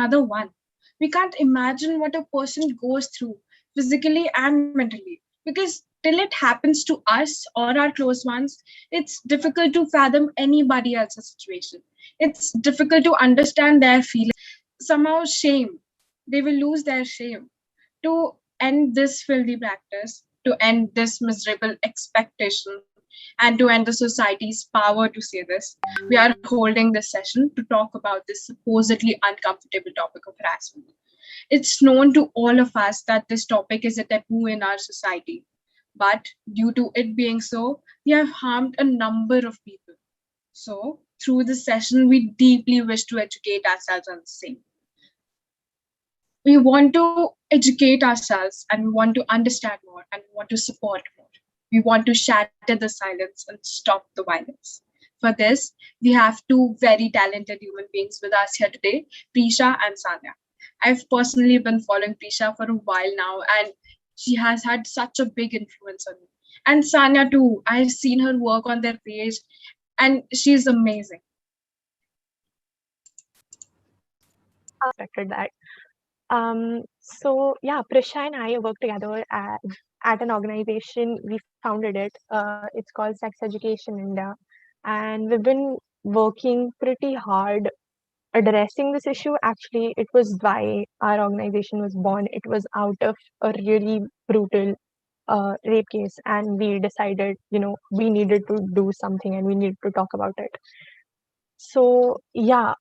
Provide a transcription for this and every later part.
another one. We can't imagine what a person goes through physically and mentally, because till it happens to us or our close ones, it's difficult to fathom anybody else's situation. It's difficult to understand their feelings. Somehow, shame. They will lose their shame. To end this filthy practice, to end this miserable expectation, and to end the society's power to say this, we are holding this session to talk about this supposedly uncomfortable topic of harassment. It's known to all of us that this topic is a taboo in our society, but due to it being so, we have harmed a number of people. So, through this session, we deeply wish to educate ourselves on the same. We want to educate ourselves and we want to understand more and we want to support more. We want to shatter the silence and stop the violence. For this, we have two very talented human beings with us here today, Prisha and Sanya. I've personally been following Prisha for a while now, and she has had such a big influence on me. And Sanya too. I've seen her work on their page, and she's amazing. Expected that. So yeah, Prisha and I work together at an organization. We founded it. It's called Sex Education India, and we've been working pretty hard addressing this issue. Actually, it was why our organization was born. It was out of a really brutal rape case, and we decided, we needed to do something and we needed to talk about it. So yeah,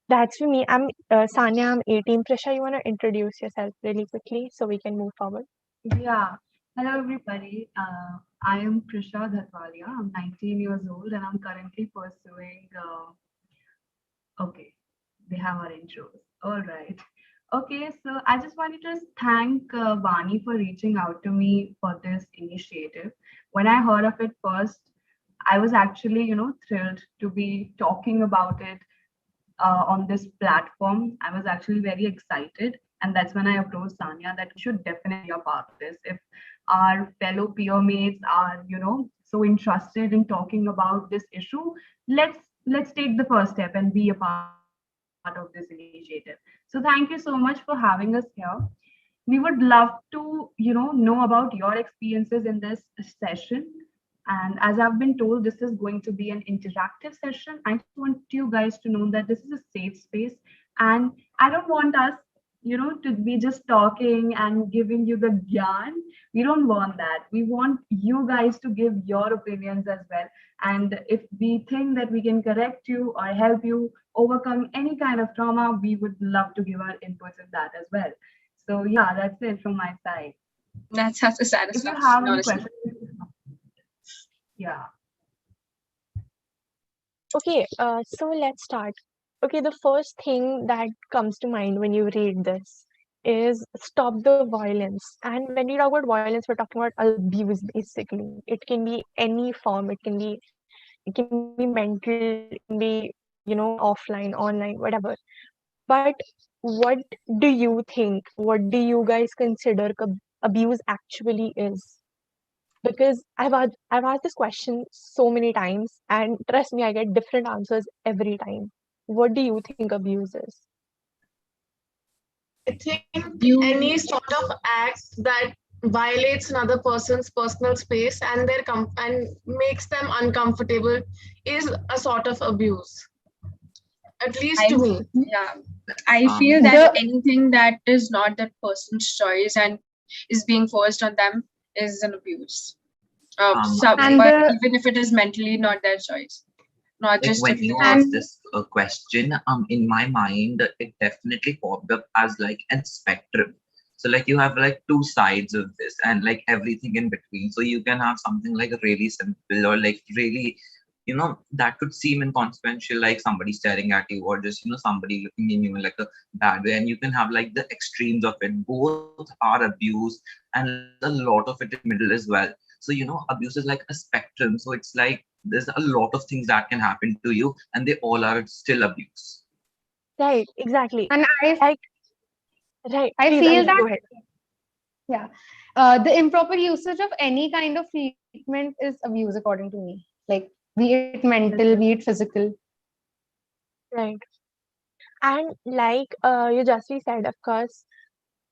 that's for me. I'm Sanya. I'm 18. Prisha, you want to introduce yourself really quickly so we can move forward? Yeah. Hello, everybody. I am Prisha Dhatwalia. I'm 19 years old and I'm currently pursuing. Okay, they have our intros. All right. Okay, so I just wanted to thank Vani for reaching out to me for this initiative. When I heard of it first, I was actually, thrilled to be talking about it on this platform. I was actually very excited. And that's when I approached Sanya that we should definitely be a part of this. If our fellow peer mates are, so interested in talking about this issue, let's take the first step and be a part of this initiative. So thank you so much for having us here. We would love to, know about your experiences in this session. And as I've been told, this is going to be an interactive session. I just want you guys to know that this is a safe space. And I don't want us, to be just talking and giving you the gyan. We don't want that. We want you guys to give your opinions as well. And if we think that we can correct you or help you overcome any kind of trauma, we would love to give our inputs in that as well. So yeah, that's it from my side. That's such a If you satisfaction, have any honestly. questions, yeah. Okay, so let's start. Okay, the first thing that comes to mind when you read this is stop the violence. And when we talk about violence, we're talking about abuse basically. It can be any form. It can be mental, it can be, offline, online, whatever. But what do you think? What do you guys consider abuse actually is? Because I've asked this question so many times, and trust me, I get different answers every time. What do you think abuse is? I think You any sort of act that violates another person's personal space and and makes them uncomfortable is a sort of abuse. At least I to me. yeah, I feel The that anything that is not that person's choice and is being forced on them is an abuse. Like, and But the even if it is mentally not their choice, not like just when you everything. asked and this question, in my mind, it definitely popped up as like a spectrum. So like you have like two sides of this and like everything in between. So you can have something like really simple or like really, that could seem inconsequential, like somebody staring at you or just, somebody looking in you in like a bad way. And you can have like the extremes of it. Both are abuse and there's a lot of it in middle as well. So, abuse is like a spectrum. So it's like there's a lot of things that can happen to you and they all are still abuse. right, exactly. And Like, right, I please, feel Anjali, that, go ahead. yeah, the improper usage of any kind of treatment is abuse, according to me. Like, be it mental, be it physical. Right. And like Yujasvi said, of course,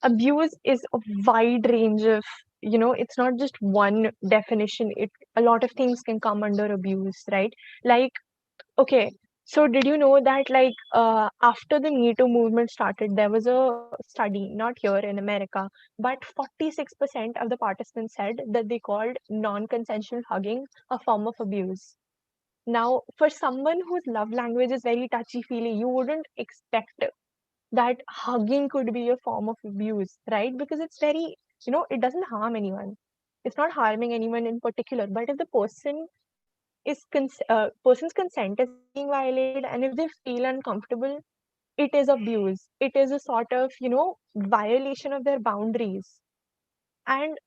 abuse is a wide range of, it's not just one definition. A lot of things can come under abuse, right? Like, okay, so did you know that like after the Me Too movement started, there was a study, not here in America, but 46% of the participants said that they called non-consensual hugging a form of abuse. Now, for someone whose love language is very touchy-feely, you wouldn't expect that hugging could be a form of abuse, right? Because it's very, it doesn't harm anyone. It's not harming anyone in particular. But if the person's consent is being violated, and if they feel uncomfortable, it is abuse. It is a sort of, violation of their boundaries. And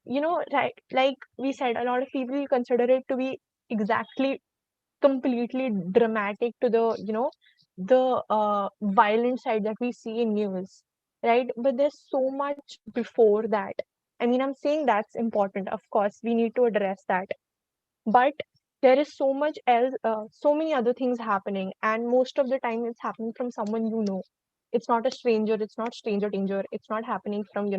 right, like we said, a lot of people consider it to be exactly completely dramatic to the violent side that we see in news, right? But there's so much before that. I mean, I'm saying that's important. Of course, we need to address that, but there is so much else, so many other things happening, and most of the time it's happening from someone you know. It's not a stranger, it's not stranger danger, it's not happening from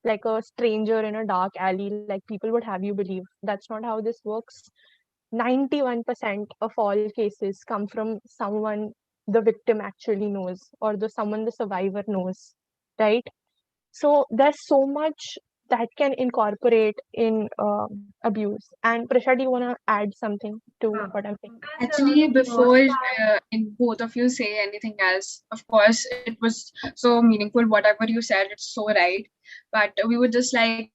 like a stranger in a dark alley like people would have you believe. That's not how this works. 91% of all cases come from someone the victim actually knows, or the someone the survivor knows, right? So there's so much that can incorporate in abuse. And Prisha, do you want to add something to Uh, what I'm saying? when there was Actually, a first before time, in both of you say anything else, of course, it was so meaningful. Whatever you said, it's so right. But we would just like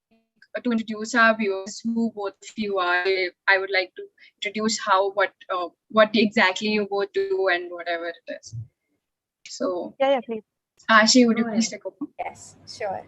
to introduce our viewers who both of you are. I would like to introduce how what exactly you both do and whatever it is. So, Yeah, yeah, please. Ashi, would you go please ahead. take over? Yes, sure.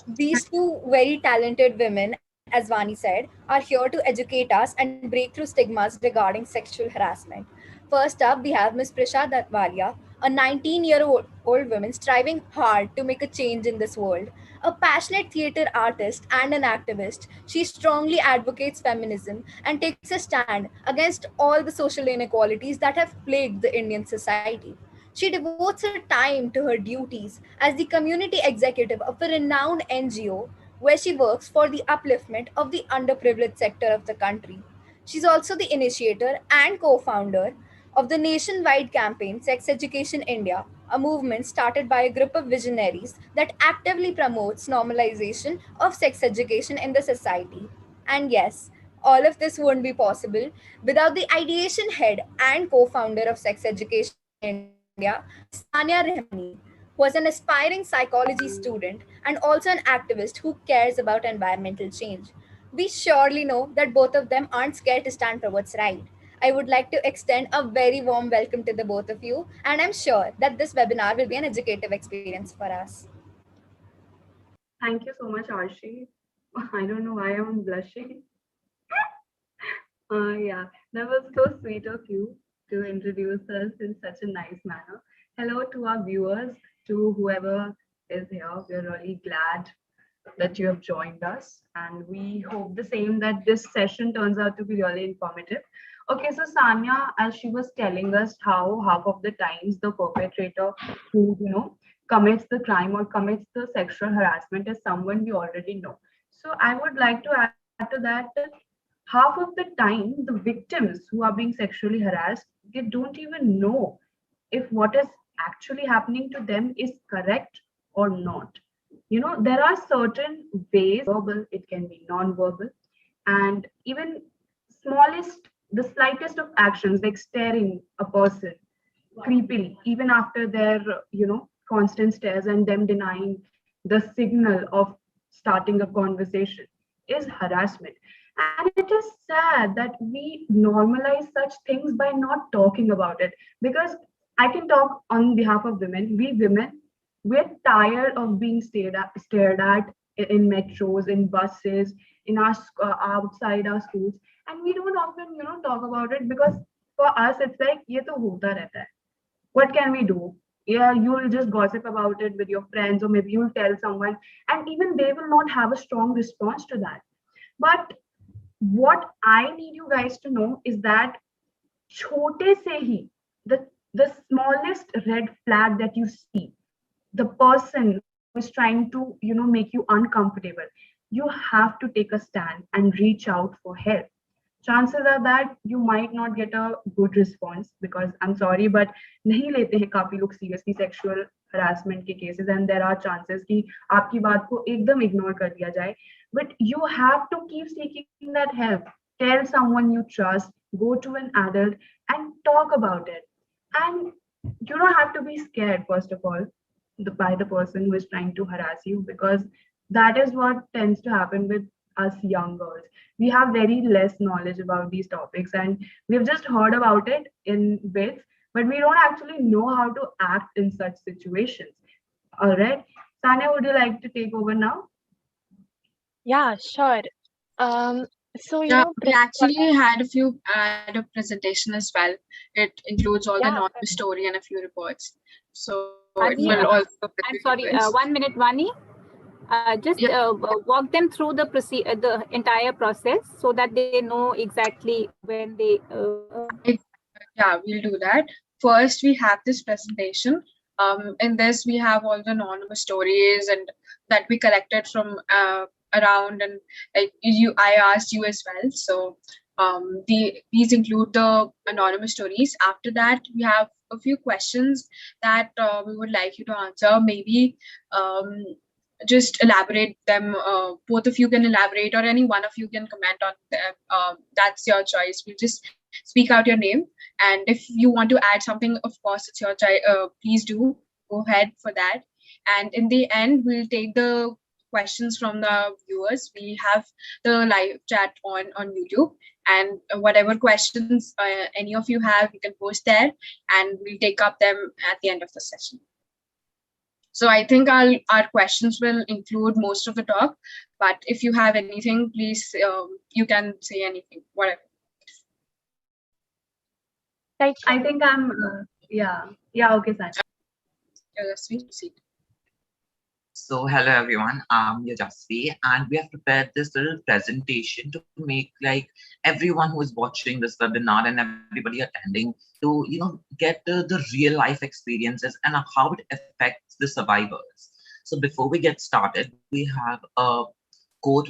These two very talented women, as Vani said, are here to educate us and break through stigmas regarding sexual harassment. First up, we have Miss Prisha Datwalia, a 19-year-old woman striving hard to make a change in this world. A passionate theater artist and an activist, she strongly advocates feminism and takes a stand against all the social inequalities that have plagued the Indian society. She devotes her time to her duties as the community executive of a renowned NGO where she works for the upliftment of the underprivileged sector of the country. She's also the initiator and co founder of the nationwide campaign Sex Education India, a movement started by a group of visionaries that actively promotes normalization of sex education in the society. And yes, all of this won't be possible without the ideation head and co founder of Sex Education India, Miss Sania Rehmani, who was an aspiring psychology student and also an activist who cares about environmental change. We surely know that both of them aren't scared to stand for what's right. I would like to extend a very warm welcome to the both of you, and I'm sure that this webinar will be an educative experience for us. Thank you so much, Arshi. I don't know why I'm blushing. Yeah, that was so sweet of you to introduce us in such a nice manner. Hello to our viewers, to whoever is here. We're really glad that you have joined us, and we hope the same that this session turns out to be really informative. Okay, so Sanya, as she was telling us how half of the times the perpetrator who commits the crime or commits the sexual harassment is someone we already know. So I would like to add to that half of the time the victims who are being sexually harassed, they don't even know if what is actually happening to them is correct or not. There are certain ways, verbal, it can be non-verbal, and even smallest, the slightest of actions like staring a person creepily even after their constant stares and them denying the signal of starting a conversation is harassment. And it is sad that we normalize such things by not talking about it, because I can talk on behalf of women. We women, we're tired of being stared at in metros, in buses, in our outside our schools, and we don't often talk about it because for us it's like ye to hota rehta hai. What can we do? Yeah, you'll just gossip about it with your friends, or maybe you'll tell someone, and even they will not have a strong response to that. But what I need you guys to know is that छोटे से ही, the the smallest red flag that you see, the person who is trying to make you uncomfortable, you have to take a stand and reach out for help. Chances are that you might not get a good response, because I'm sorry but नहीं लेते हैं काफी लोग seriously sexual harassment के cases, and there are chances कि आपकी बात को एकदम ignore कर दिया जाए. But you have to keep seeking that help. Tell someone you trust, go to an adult and talk about it. And you don't have to be scared, first of all, by the person who is trying to harass you, because that is what tends to happen with us young girls. We have very less knowledge about these topics, and we've just heard about it in bits, but we don't actually know how to act in such situations. All right. Tanya, would you like to take over now? Yeah, sure. So Yeah, we Prashant, actually had a presentation as well. It includes all the yeah, anonymous story and a few reports. So it will Vani, also I'm sorry, 1 minute, Vani. Just walk them through the entire process so that they know exactly when they. Yeah, we'll do that. First, we have this presentation. In this, we have all the anonymous stories and that we collected from around, and I asked you as well. So these include the anonymous stories. After that, we have a few questions that we would like you to answer. Maybe just elaborate them. Both of you can elaborate, or any one of you can comment on them. That's your choice. We'll just speak out your name, and if you want to add something, of course it's your choice. Please do go ahead for that. And in the end, we'll take the questions from the viewers. We have the live chat on YouTube, and whatever questions any of you have, you can post there, and we'll take up them at the end of the session. So I think our questions will include most of the talk, but if you have anything, please, you can say anything, whatever. right. I think I'm, yeah, okay, Sanya. Sweet proceed. So, hello everyone. I'm Yajasvi, and we have prepared this little presentation to make like everyone who is watching this webinar and everybody attending to get the real life experiences and how it affects the survivors. So, before we get started, we have a quote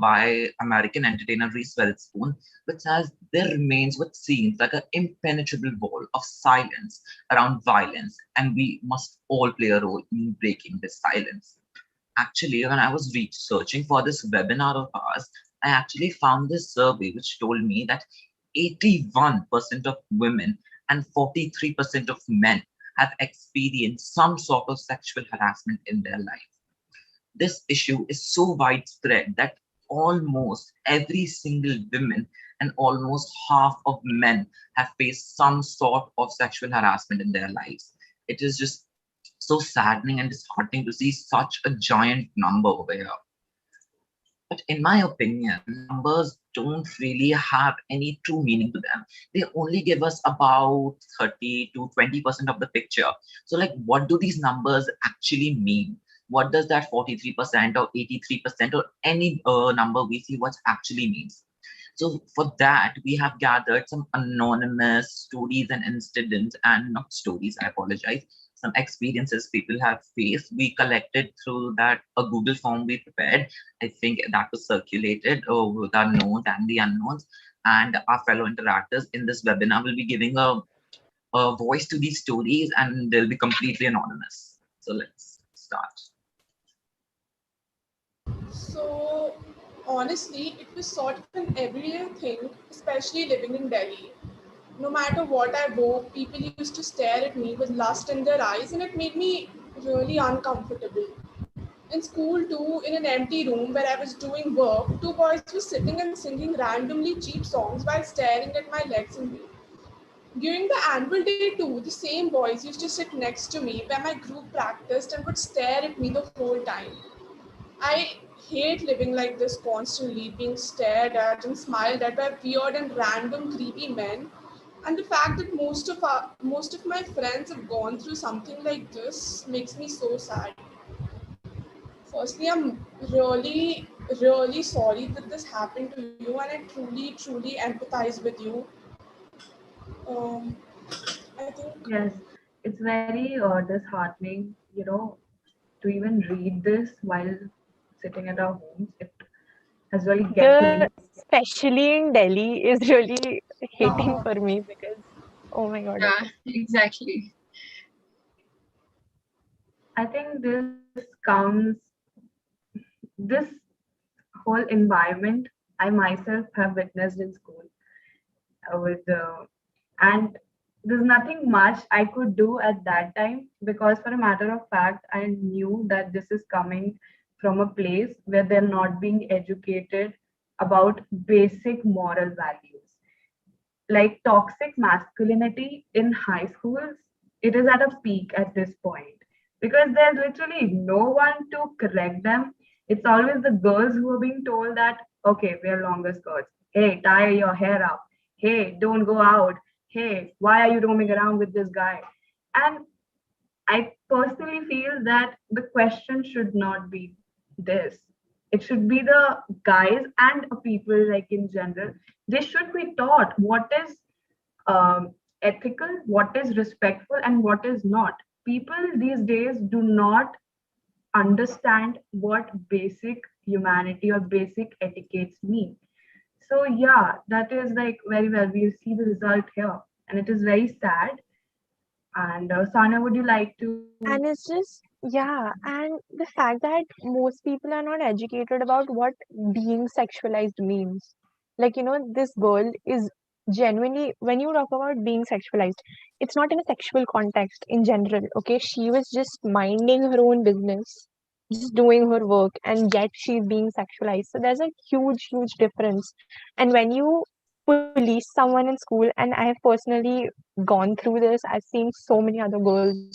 by American entertainer Reese Witherspoon, which says, "There remains what seems like an impenetrable wall of silence around violence, and we must all play a role in breaking this silence." Actually, when I was researching for this webinar of ours, I actually found this survey which told me that 81% of women and 43% of men have experienced some sort of sexual harassment in their life. This issue is so widespread that almost every single woman and almost half of men have faced some sort of sexual harassment in their lives. It is just so saddening and disheartening to see such a giant number over here. But in my opinion, numbers don't really have any true meaning to them. They only give us about 30 to 20% of the picture. So, like, what do these numbers actually mean? What does that 43% or 83% or any number we see what actually means? So for that, we have gathered some anonymous stories and incidents, and not stories, I apologize, some experiences people have faced. We collected through that a Google form we prepared. I think that was circulated with our knowns and the unknowns. And our fellow interactors in this webinar will be giving a voice to these stories, and they'll be completely anonymous. So let's start. So, honestly, it was sort of an everyday thing, especially living in Delhi. No matter what I wore, people used to stare at me with lust in their eyes, and it made me really uncomfortable. In school, too, in an empty room where I was doing work, two boys were sitting and singing randomly cheap songs while staring at my legs and me. During the annual day, too, the same boys used to sit next to me where my group practiced and would stare at me the whole time. I hate living like this constantly, being stared at and smiled at by weird and random creepy men. And the fact that most of my friends have gone through something like this makes me so sad. Firstly, I'm really sorry that this happened to you, and I truly empathize with you. Um, I think Yes, it's very disheartening, to even read this while sitting at our homes. It has really get to The me. especially in Delhi is really hitting for me because oh my god, Yeah, okay. exactly. I think this comes, this whole environment I myself have witnessed in school with and there's nothing much I could do at that time because for a matter of fact I knew that this is coming from a place where they're not being educated about basic moral values. Like toxic masculinity in high schools, it is at a peak at this point because there's literally no one to correct them. It's always the girls who are being told that, okay, wear longer skirts. Hey, tie your hair up. Hey, don't go out. Hey, why are you roaming around with this guy? And I personally feel that the question should not be this. It should be the guys and people like in general. They should be taught what is ethical, what is respectful, and what is not. People these days do not understand what basic humanity or basic etiquettes mean. So yeah, that is like very well. We see the result here, and it is very sad. And Sana, would you like to? And it's just, yeah, and the fact that most people are not educated about what being sexualized means. Like, this girl is genuinely, when you talk about being sexualized, it's not in a sexual context in general, okay? She was just minding her own business, just doing her work, and yet she's being sexualized. So there's a huge, huge difference. And when you police someone in school, and I have personally gone through this, I've seen so many other girls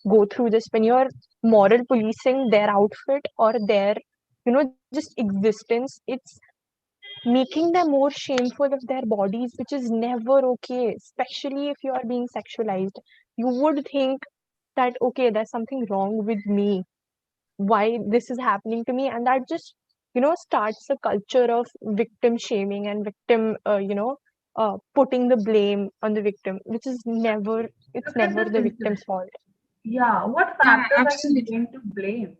go through this. When you're moral policing their outfit or their just existence, it's making them more shameful of their bodies, which is never okay, especially if you are being sexualized. You would think that okay, there's something wrong with me, why this is happening to me, and that just starts a culture of victim shaming and victim putting the blame on the victim, which is never, it's Look at never this the victim's incident. fault. Yeah, what Yeah, factors are you absolutely. going to blame?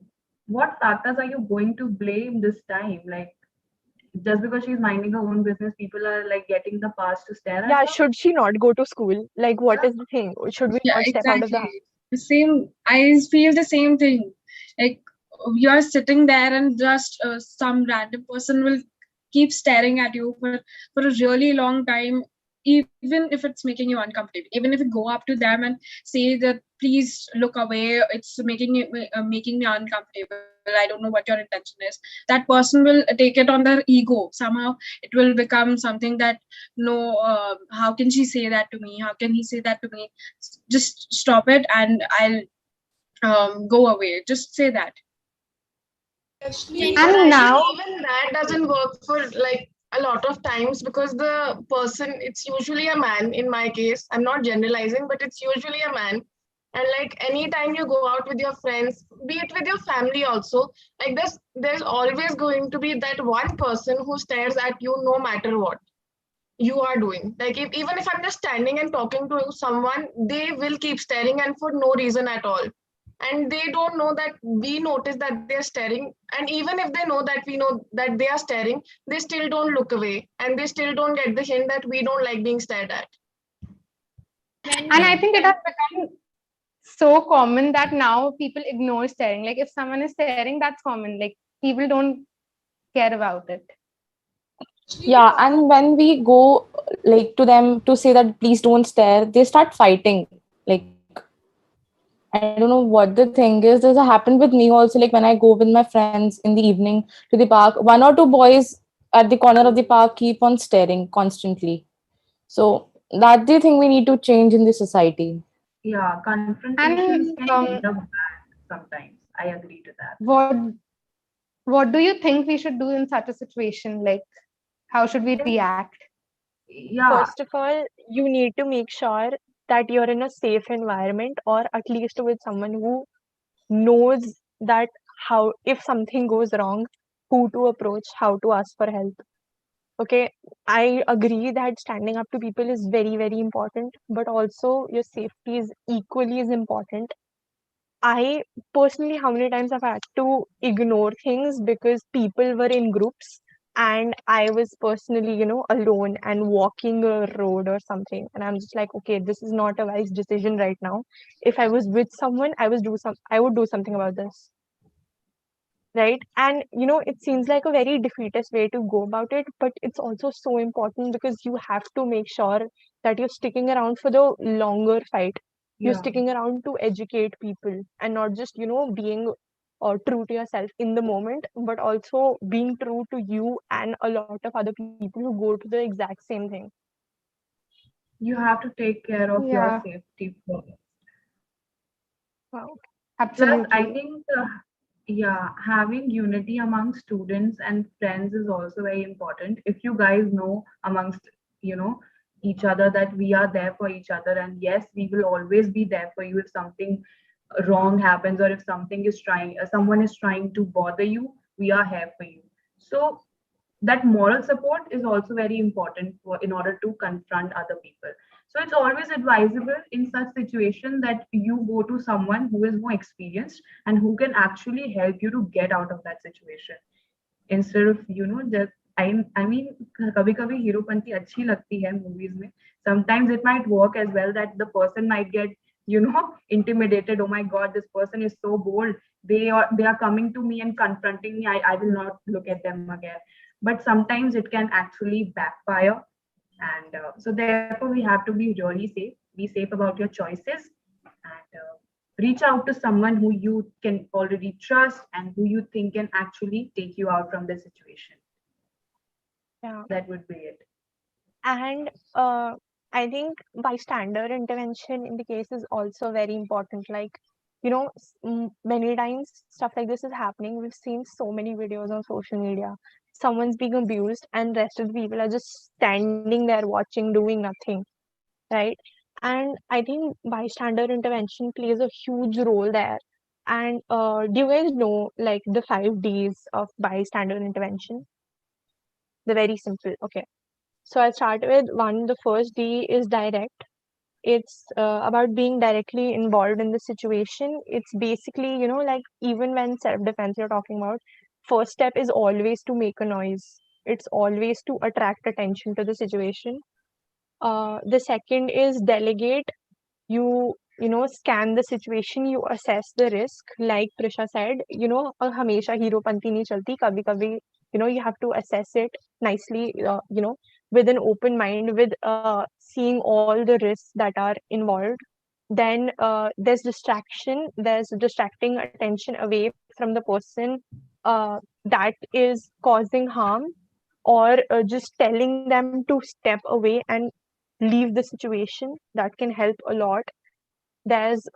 What factors are you going to blame this time? Like, just because she's minding her own business, people are like getting the pass to stare at Yeah, her? should she not go to school? Like, what Yeah. is the thing? Should we Yeah, not step out of the exactly. house? The same. I feel the same thing. Like you are sitting there, and just some random person will keep staring at you for a really long time, even if it's making you uncomfortable. Even if you go up to them and say that please look away, it's making me uncomfortable. I don't know what your intention is. That person will take it on their ego somehow. It will become something that no, how can she say that to me? How can he say that to me? Just stop it, and I'll go away. Just say that. especially, And now, even that doesn't work for like a lot of times because the person, it's usually a man in my case. I'm not generalizing, but it's usually a man. And like anytime you go out with your friends, be it with your family also, like there's always going to be that one person who stares at you no matter what you are doing. Like even if I'm just standing and talking to someone, they will keep staring and for no reason at all. And they don't know that we notice that they're staring. And even if they know that we know that they are staring, they still don't look away and they still don't get the hint that we don't like being stared at. and I think it has become so common that now people ignore staring. Like if someone is staring, that's common. Like people don't care about it. Yeah, and when we go like to them to say that please don't stare, they start fighting. Like I don't know what the thing is. This happened with me also. Like when I go with my friends in the evening to the park, one or two boys at the corner of the park keep on staring constantly. So that's the thing we need to change in the society. Yeah, And confrontations can end up bad sometimes. I agree to that. what do you think we should do in such a situation? Like how should we In, react? yeah, First of all, you need to make sure that you're in a safe environment, or at least with someone who knows that how, if something goes wrong, who to approach, how to ask for help. Okay, I agree that standing up to people is very, very important, but also your safety is equally as important. I personally, how many times I've had to ignore things because people were in groups and I was personally, alone and walking a road or something. And I'm just like, okay, this is not a wise decision right now. If I was with someone, I would do something about this. Right. And, it seems like a very defeatist way to go about it, but it's also so important because you have to make sure that you're sticking around for the longer fight. You're Yeah. sticking around to educate people and not just, being true to yourself in the moment, but also being true to you and a lot of other people who go to the exact same thing. You have to take care of your Yeah, safety first. Wow. Plus, I absolutely. think, yeah, having unity among students and friends is also very important. If you guys know amongst, you know, each other that we are there for each other, and yes, we will always be there for you if something wrong happens or if someone is trying to bother you, we are here for you. So that moral support is also very important for in order to confront other people. So it's always advisable in such situation that you go to someone who is more experienced and who can actually help you to get out of that situation instead of just I mean कभी कभी हीरोपंती अच्छी लगती है movies में. Sometimes it might work as well that the person might get intimidated. Oh my god, this person is so bold. They are coming to me and confronting me. I will not look at them again. But sometimes it can actually backfire, and so therefore we have to be really safe. Be safe about your choices, and reach out to someone who you can already trust and who you think can actually take you out from the situation. Yeah. That would be it. And I think bystander intervention in the case is also very important. Like, many times stuff like this is happening. We've seen so many videos on social media. Someone's being abused, and rest of the people are just standing there watching, doing nothing, right? And I think bystander intervention plays a huge role there. And do you guys know like the 5 Ds of bystander intervention? They're very simple. Okay. So I'll start with one. The first D is direct. It's about being directly involved in the situation. It's basically, like even when self-defense you're talking about, first step is always to make a noise. It's always to attract attention to the situation. The second is delegate. Scan the situation, you assess the risk. Like Prisha said, हमेशा हीरोपंती नहीं चलती. कभी कभी you have to assess it nicely, with an open mind, with seeing all the risks that are involved. Then there's distraction. There's distracting attention away from the person that is causing harm, or just telling them to step away and leave the situation. That can help a lot. There's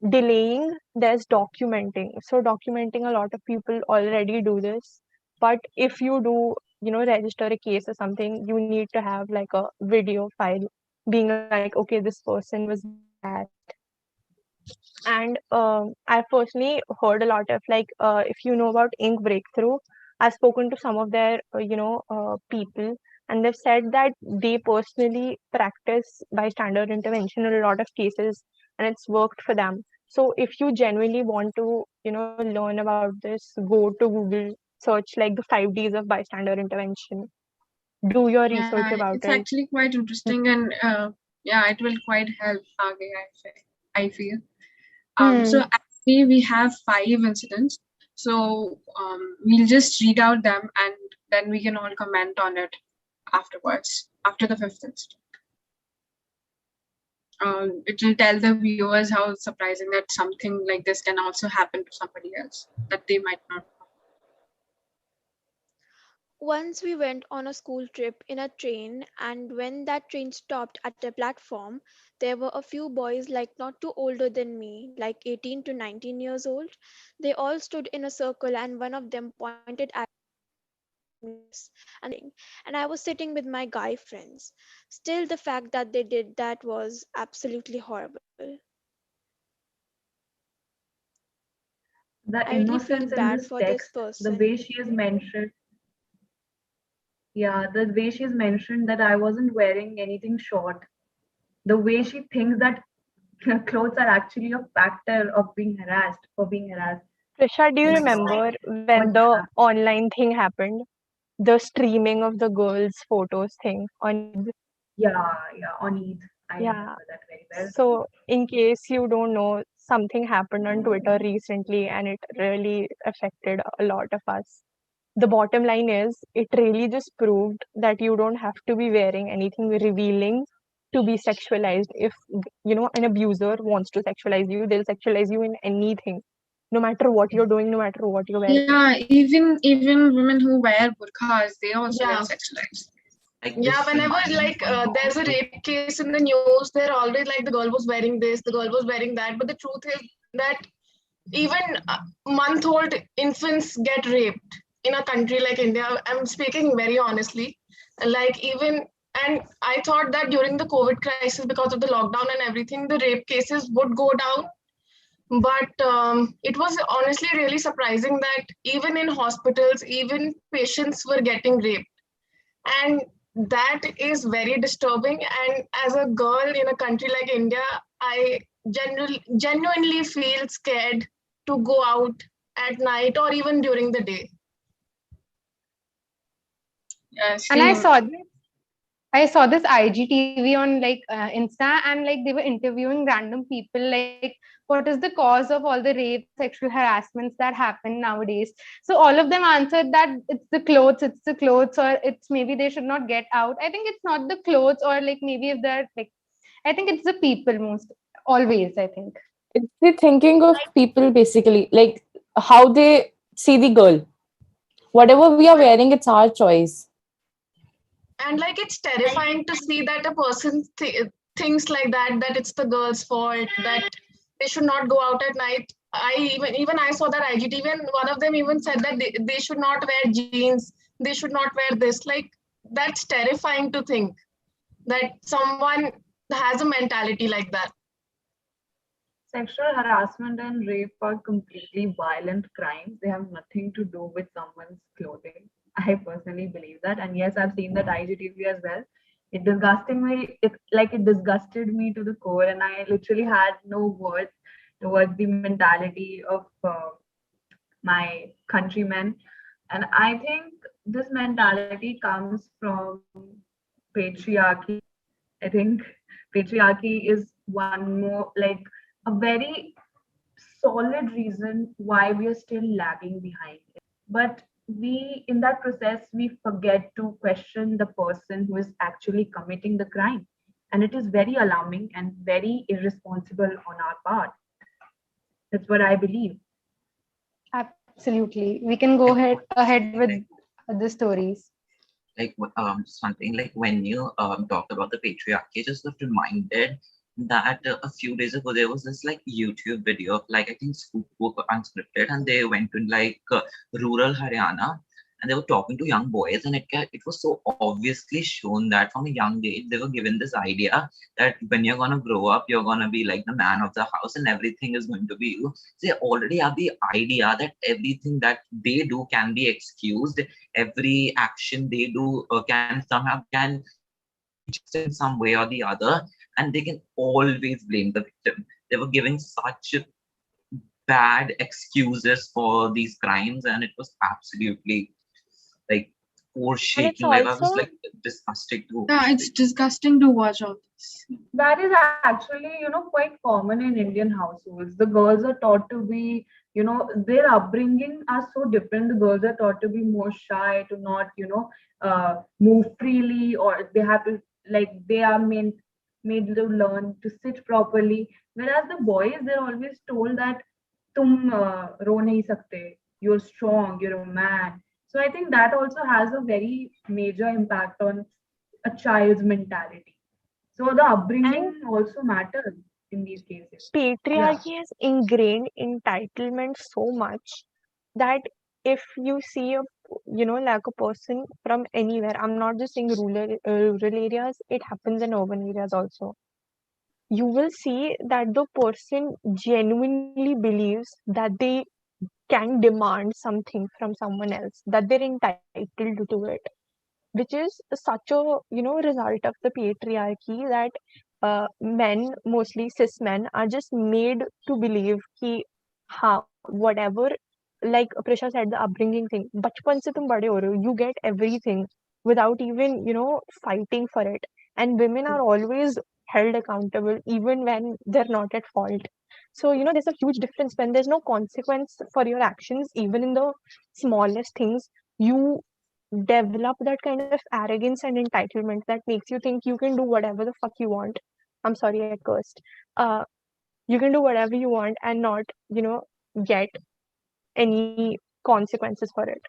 delaying, there's documenting. So documenting, a lot of people already do this, but if you do register a case or something, you need to have like a video file being like, okay, this person was bad. And I personally heard a lot of like, if you know about ink breakthrough, I've spoken to some of their people, and they've said that they personally practice bystander intervention in a lot of cases, and it's worked for them. So if you genuinely want to learn about this, go to Google, search like the 5 Ds of bystander intervention, do your research Yeah, about it's it. actually quite interesting, and yeah, it will quite help Age, I feel. So Hmm. actually, we have 5 incidents. So we'll just read out them, and then we can all comment on it afterwards, after the fifth incident. It will tell the viewers how surprising that something like this can also happen to somebody else that they might not know. Once we went on a school trip in a train, and when that train stopped at a platform, there were a few boys, like not too older than me, like 18 to 19 years old. They all stood in a circle, and one of them pointed at and I was sitting with my guy friends. Still, the fact that they did that was absolutely horrible. The I really innocence felt in bad this for this text, the person. way she has mentioned, Yeah, the way she's mentioned that I wasn't wearing anything short, the way she thinks that clothes are actually a factor of being harassed, for being harassed. Trisha, do you Oh my God. remember when the online thing happened? The streaming of the girls' photos thing on Eid? Yeah, yeah, on Eid. I Yeah. remember that very well. So, in case you don't know, something happened on Twitter recently and it really affected a lot of us. The bottom line is, it really just proved that you don't have to be wearing anything revealing to be sexualized. If, an abuser wants to sexualize you, they'll sexualize you in anything, no matter what you're doing, no matter what you're wearing. Yeah, even women who wear burqas, they also Yeah. get sexualized. Like Yeah, this whenever reminds me there's a of rape case in the news, they're always like the girl was wearing this, the girl was wearing that. But the truth is that even month-old infants get raped in a country like India. I'm speaking very honestly. Like even and I thought that during the COVID crisis, because of the lockdown and everything, the rape cases would go down. But it was honestly really surprising that even in hospitals, even patients were getting raped, and that is very disturbing. And as a girl in a country like India, I genuinely feel scared to go out at night or even during the day. Yeah, And I same. saw this IGTV on like Insta, and like they were interviewing random people like what is the cause of all the rape and sexual harassments that happen nowadays. So all of them answered that it's the clothes, or it's maybe they should not get out. I think it's not the clothes, or like maybe if they're like, I think it's the people most always, I think. It's the thinking of people basically, like how they see the girl. Whatever we are wearing, it's our choice. And like it's terrifying to see that a person thinks like that, that it's the girl's fault, that they should not go out at night. I even I saw that IGTV, and one of them even said that they should not wear jeans, they should not wear this. Like that's terrifying to think that someone has a mentality like that. Sexual harassment and rape are completely violent crimes. They have nothing to do with someone's clothing. I personally believe that. And yes, I've seen that IGTV as well. It disgusted me to the core, and I literally had no words towards the mentality of my countrymen. And I think this mentality comes from patriarchy. I think patriarchy is one more, like, a very solid reason why we are still lagging behind. But we, in that process, we forget to question the person who is actually committing the crime. And it is very alarming and very irresponsible on our part. That's what I believe. Absolutely, we can go like ahead honestly, with the stories. something like when you talked about the patriarchy, just got reminded that a few days ago there was this like YouTube video of like I think Scoop Book Unscripted, and they went to like rural Haryana, and they were talking to young boys, and it was so obviously shown that from a young age they were given this idea that when you're gonna grow up, you're gonna be like the man of the house, and everything is going to be you. They already have the idea that everything that they do can be excused, every action they do can be justed in some way or the other, and they can always blame the victim. They were giving such bad excuses for these crimes, and it was absolutely like core And it's shaking. Like I was also like disgusted to Yeah, it's disgusting to watch all this. That is actually, quite common in Indian households. The girls are taught to be, their upbringing are so different. The girls are taught to be more shy, to not, move freely, or they have to, like, they are made to learn to sit properly. Whereas the boys, they're always told that tum ro nahi sakte, you're strong, you're a man. So I think that also has a very major impact on a child's mentality. So the and upbringing also matters in these cases. Yeah. patriarchy has ingrained entitlement so much that if you see like a person from anywhere, I'm not just saying rural areas, it happens in urban areas also. You will see that the person genuinely believes that they can demand something from someone else, that they're entitled to it. which is such a result of the patriarchy that men, mostly cis men, are just made to believe कि हाँ whatever, like Prisha said, the upbringing thing, बचपन से तुम बड़े हो रहे हो, you get everything without even fighting for it, and women are always held accountable even when they're not at fault. So there's a huge difference when there's no consequence for your actions, even in the smallest things. You develop that kind of arrogance and entitlement that makes you think you can do whatever the fuck you want. I'm sorry I cursed. uh you can do whatever you want and not get any consequences for it.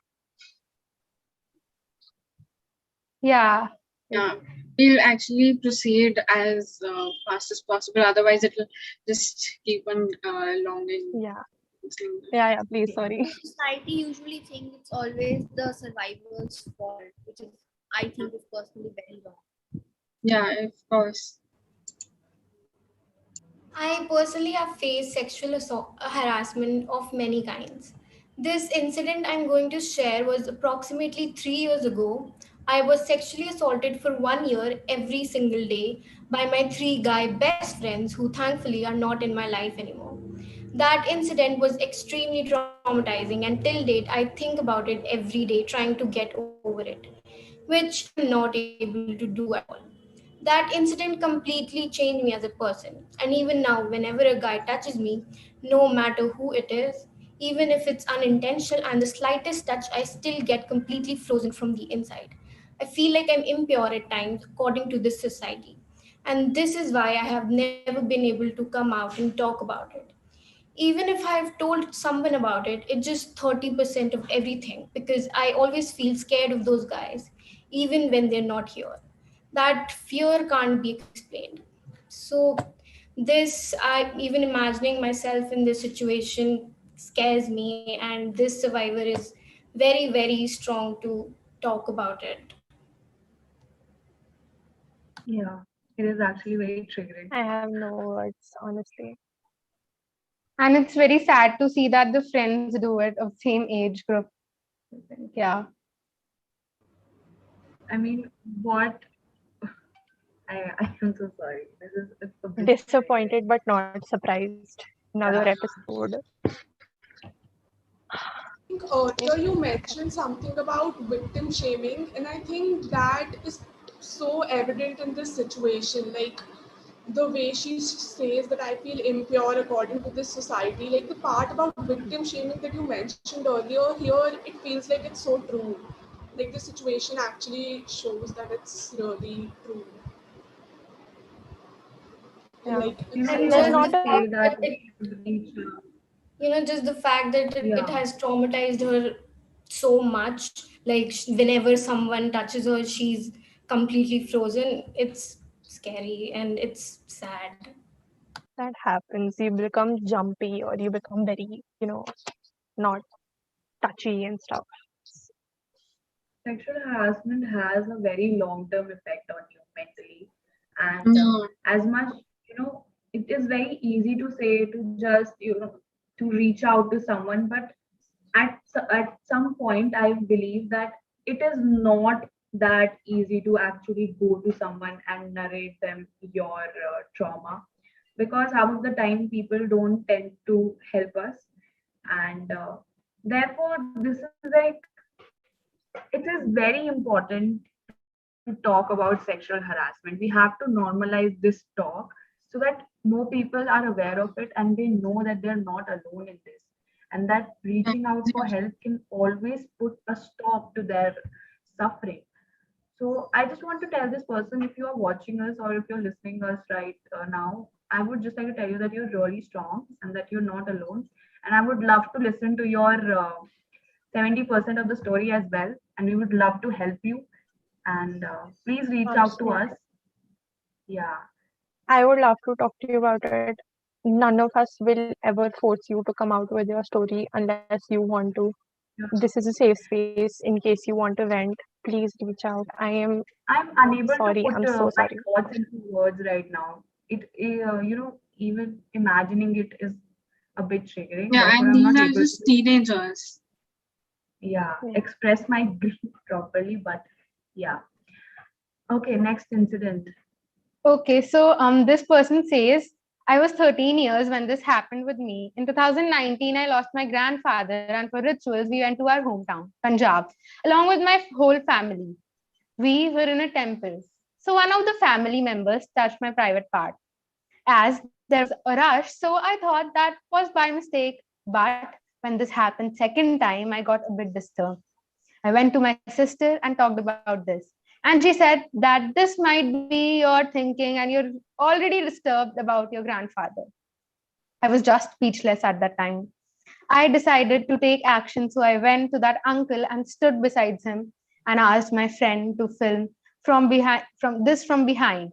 Yeah. Yeah, we'll actually proceed as fast as possible. Otherwise, it will just keep on long and Yeah, listening. yeah, please, Yeah. sorry. Society usually thinks it's always the survivor's fault, which is, I think, is personally very wrong. Yeah, of course. I personally have faced sexual assault, harassment of many kinds. This incident I'm going to share was approximately 3 years ago. I was sexually assaulted for 1 year every single day by my three guy best friends who thankfully are not in my life anymore. That incident was extremely traumatizing, and till date, I think about it every day trying to get over it, which I'm not able to do at all. That incident completely changed me as a person. And even now, whenever a guy touches me, no matter who it is, even if it's unintentional and the slightest touch, I still get completely frozen from the inside. I feel like I'm impure at times, according to this society. And this is why I have never been able to come out and talk about it. Even if I've told someone about it, it's just 30% of everything because I always feel scared of those guys, even when they're not here. That fear can't be explained. So, this, I even imagining myself in this situation scares me, and this survivor is very, very strong to talk about it. Yeah, it is actually very triggering. I have no words, honestly. And it's very sad to see that the friends do it of same age group. Yeah. I mean, what? I am so sorry. This is it's a bit triggering. Disappointed but not surprised. Another Yeah. episode. I think earlier you mentioned something about victim shaming, and I think that is so evident in this situation. Like the way she says that I feel impure according to this society, like the part about victim shaming that you mentioned earlier, here it feels like it's so true. Like the situation actually shows that it's really true. And Yeah. like You know, so And even There's just we the not a say fact that that we it, should reach. just the fact that it Yeah. has traumatized her so much. Like whenever someone touches her, she's completely frozen. It's scary and it's sad. that happens. You become jumpy or you become very, not touchy and stuff. Sexual harassment has a very long-term effect on you mentally, and Yeah, as much it is very easy to say to just to reach out to someone, but at some point I believe that it is not that easy to actually go to someone and narrate them your trauma, because half of the time people don't tend to help us, and therefore this is like it is very important to talk about sexual harassment. We have to normalize this talk so that more people are aware of it and they know that they're not alone in this, and that reaching out for help can always put a stop to their suffering. So I just want to tell this person, if you are watching us or if you're listening us right now, I would just like to tell you that you're really strong and that you're not alone. And I would love to listen to your 70% of the story as well. And we would love to help you. And please reach out to us. Absolutely. Yeah. I would love to talk to you about it. None of us will ever force you to come out with your story unless you want to. Yeah. This is a safe space in case you want to vent. Please reach out. I am I'm unable to sorry. I'm put so my sorry. thoughts into words right now. Even imagining it is a bit triggering. yeah, Therefore, and I'm these not are able just to teenagers. yeah Yeah. express my grief properly, but Yeah. Okay, next incident. Okay, so this person says, I was 13 years when this happened with me. In 2019, I lost my grandfather, and for rituals, we went to our hometown, Punjab, along with my whole family. We were in a temple. So one of the family members touched my private part. As there was a rush, so I thought that was by mistake. But when this happened second time, I got a bit disturbed. I went to my sister and talked about this. And she said that this might be your thinking and you're already disturbed about your grandfather. I was just speechless at that time. I decided to take action, so I went to that uncle and stood beside him and asked my friend to film from behind.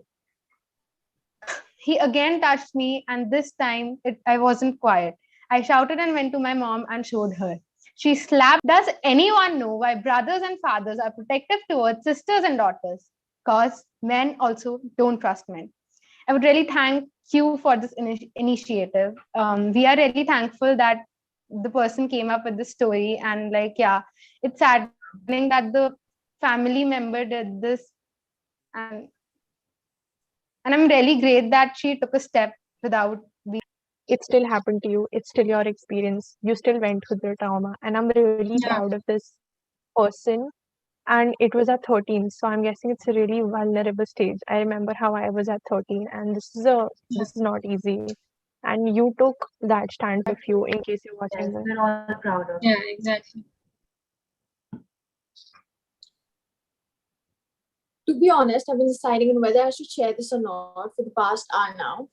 He again touched me, and this time I wasn't quiet. I shouted and went to my mom and showed her. She slapped. Does anyone know why brothers and fathers are protective towards sisters and daughters? Because men also don't trust men. I would really thank you for this initiative. We are really thankful that the person came up with this story, and like, yeah, it's saddening that the family member did this, and and I'm really great that she took a step without being. It still happened to you. It's still your experience. You still went through the trauma. And I'm really Yeah. proud of this person. And it was at 13. So I'm guessing it's a really vulnerable stage. I remember how I was at 13, and this is not easy. And you took that stand for few in case you're Yes, watching this. we're all proud of Yeah, you. exactly. To be honest, I've been deciding on whether I should share this or not for the past hour now.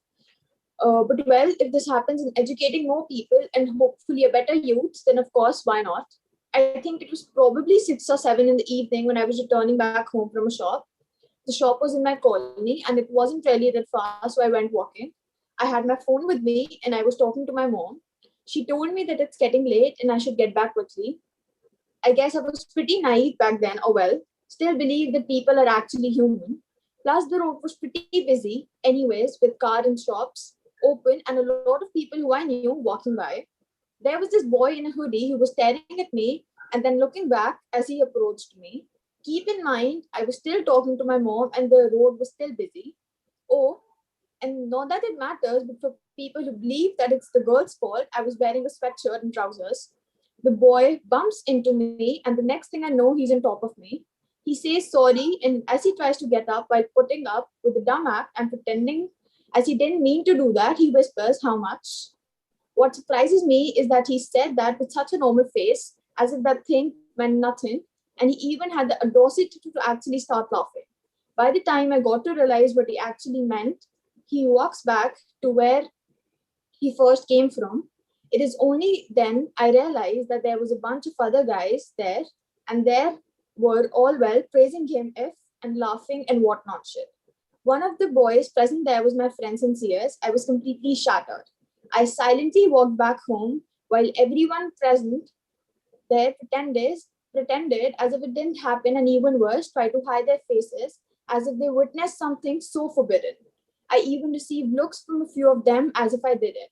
But well, if this happens in educating more people and hopefully a better youth, then of course, why not? I think it was probably 6 or 7 in the evening when I was returning back home from a shop. The shop was in my colony and it wasn't really that far, so I went walking. I had my phone with me and I was talking to my mom. She told me that it's getting late and I should get back quickly. I guess I was pretty naive back then, or well, still believe that people are actually human. Plus, the road was pretty busy, anyways, with car and shops open and a lot of people who I knew walking by. There was this boy in a hoodie who was staring at me and then looking back as he approached me. Keep in mind, I was still talking to my mom and the road was still busy. Oh, and not that it matters, but for people who believe that it's the girl's fault, I was wearing a sweatshirt and trousers. The boy bumps into me, and the next thing I know, he's on top of me. He says sorry, and as he tries to get up while putting up with a dumb act and pretending as he didn't mean to do that, he whispers, "How much?" What surprises me is that he said that with such a normal face, as if that thing meant nothing, and he even had the audacity to actually start laughing. By the time I got to realize what he actually meant, he walks back to where he first came from. It is only then I realized that there was a bunch of other guys there, and they were all well praising him if and laughing and whatnot shit. One of the boys present there was my friend Sincere's. I was completely shattered. I silently walked back home while everyone present there pretended as if it didn't happen, and even worse, tried to hide their faces as if they witnessed something so forbidden. I even received looks from a few of them as if I did it.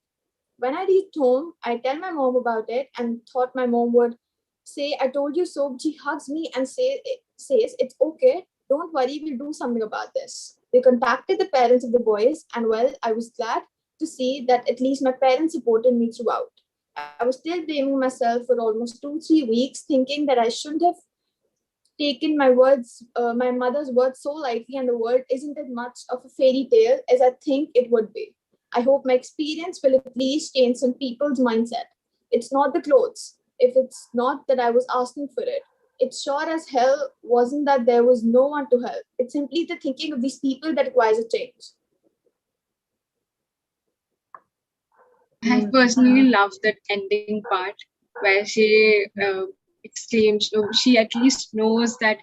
When I reached home, I tell my mom about it and thought my mom would say, "I told you so," but she hugs me and says, "It's okay. Don't worry, we'll do something about this." They contacted the parents of the boys, and well, I was glad to see that at least my parents supported me throughout. I was still blaming myself for almost 2, 3 weeks, thinking that I shouldn't have taken my mother's words so lightly, and the world isn't as much of a fairy tale as I think it would be. I hope my experience will at least change some people's mindset. It's not the clothes, if it's not that I was asking for it. It sure as hell wasn't that there was no one to help. It's simply the thinking of these people that requires a change. I personally love that ending part where she exclaims, she at least knows that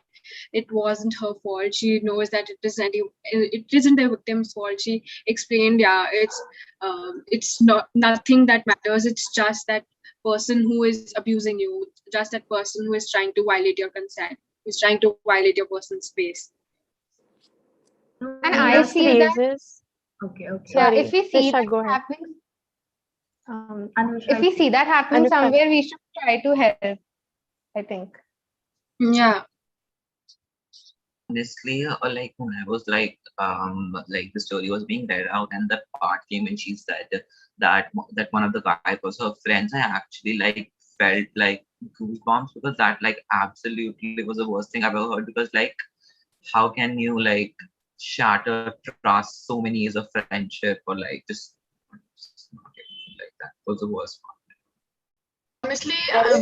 it wasn't her fault. She knows that it isn't the victim's fault. She explained, yeah, it's not nothing that matters. It's just that person who is abusing you, just that person who is trying to violate your consent, who's trying to violate your personal space. And And I this feel that, raises. Okay, okay. yeah, Sorry, if we see Trisha, that go ahead. happening, if Anusha, we see that happening Anusha. somewhere, we should try to help, I think. Yeah. Honestly, like when I was like the story was being read out and that part came and she said that one of the guys was her friends, I actually like felt like goosebumps because that like absolutely was the worst thing I've ever heard because like how can you like shatter trust so many years of friendship or like just not anything like that was the worst part. Honestly,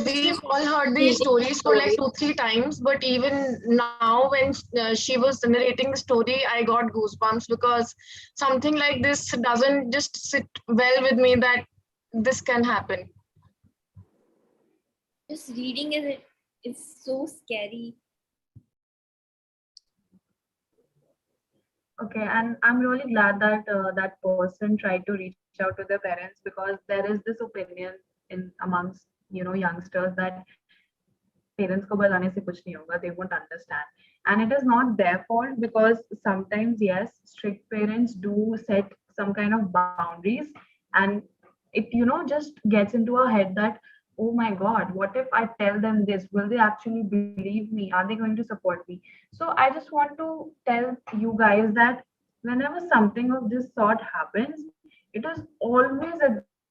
we've all heard these stories for like 2, 3 times, but even now, when she was narrating the story, I got goosebumps because something like this doesn't just sit well with me that this can happen. Just reading it is so scary. Okay, and I'm really glad that that person tried to reach out to their parents because there is this opinion in amongst youngsters that parents को बताने से कुछ नहीं होगा, they won't understand, and it is not their fault because sometimes yes, strict parents do set some kind of boundaries, and it just gets into our head that oh my god, what if I tell them this, will they actually believe me, are they going to support me? So I just want to tell you guys that whenever something of this sort happens, it is always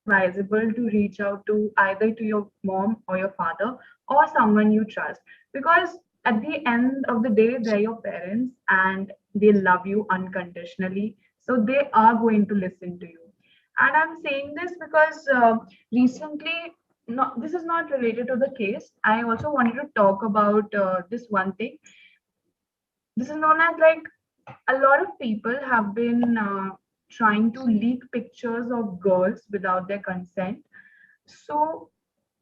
advisable to reach out to either to your mom or your father or someone you trust, because at the end of the day they're your parents and they love you unconditionally, so they are going to listen to you. And I'm saying this because recently, not, this is not related to the case, I also wanted to talk about this one thing. This is known as like a lot of people have been trying to leak pictures of girls without their consent. So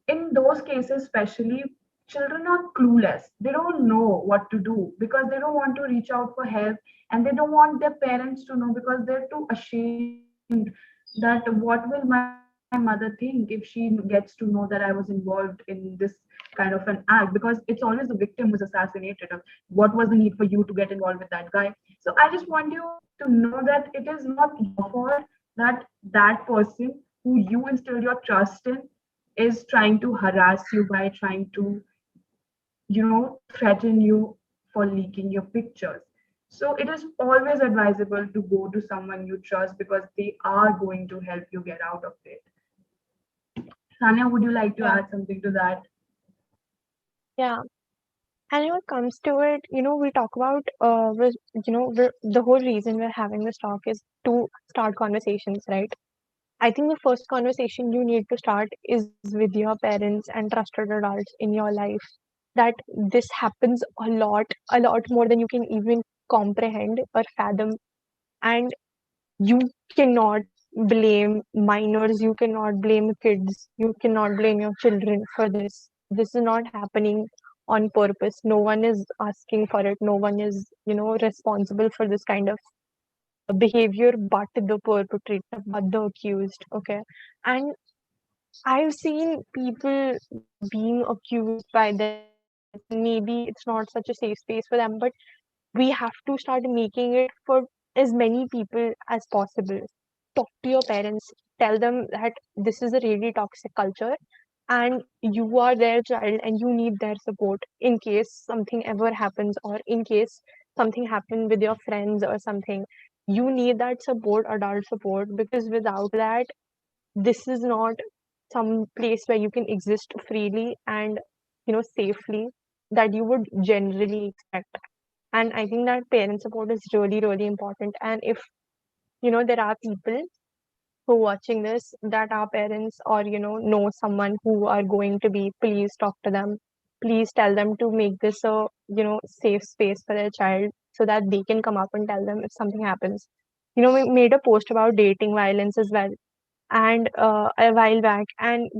in those cases especially, children are clueless, they don't know what to do because they don't want to reach out for help, and they don't want their parents to know because they're too ashamed that what will my mother think if she gets to know that I was involved in this kind of an act, because it's always the victim who's assassinated. Of what was the need for you to get involved with that guy? So I just want you to know that it is not your fault that that person who you instilled your trust in is trying to harass you by trying to threaten you for leaking your pictures. So it is always advisable to go to someone you trust because they are going to help you get out of it. Sanya, would you like to Yeah, add something to that? yeah. And when it comes to it, we talk about, the whole reason we're having this talk is to start conversations, right? I think the first conversation you need to start is with your parents and trusted adults in your life. That this happens a lot more than you can even comprehend or fathom. And you cannot blame minors, you cannot blame kids, you cannot blame your children for this. This is not happening on purpose. No one is asking for it. No one is, responsible for this kind of behavior but the perpetrator, but the accused. Okay. And I've seen people being accused by their parents, and maybe it's not such a safe space for them, but we have to start making it for as many people as possible. Talk to your parents, tell them that this is a really toxic culture and you are their child and you need their support in case something ever happens, or in case something happened with your friends or something. You need that support, adult support, because without that, this is not some place where you can exist freely and safely that you would generally expect. And I think that parent support is really, really important. And if there are people who watching this that are parents, or know someone who are going to be, please talk to them. Please tell them to make this a safe space for their child so that they can come up and tell them if something happens. We made a post about dating violence as well, and a while back, and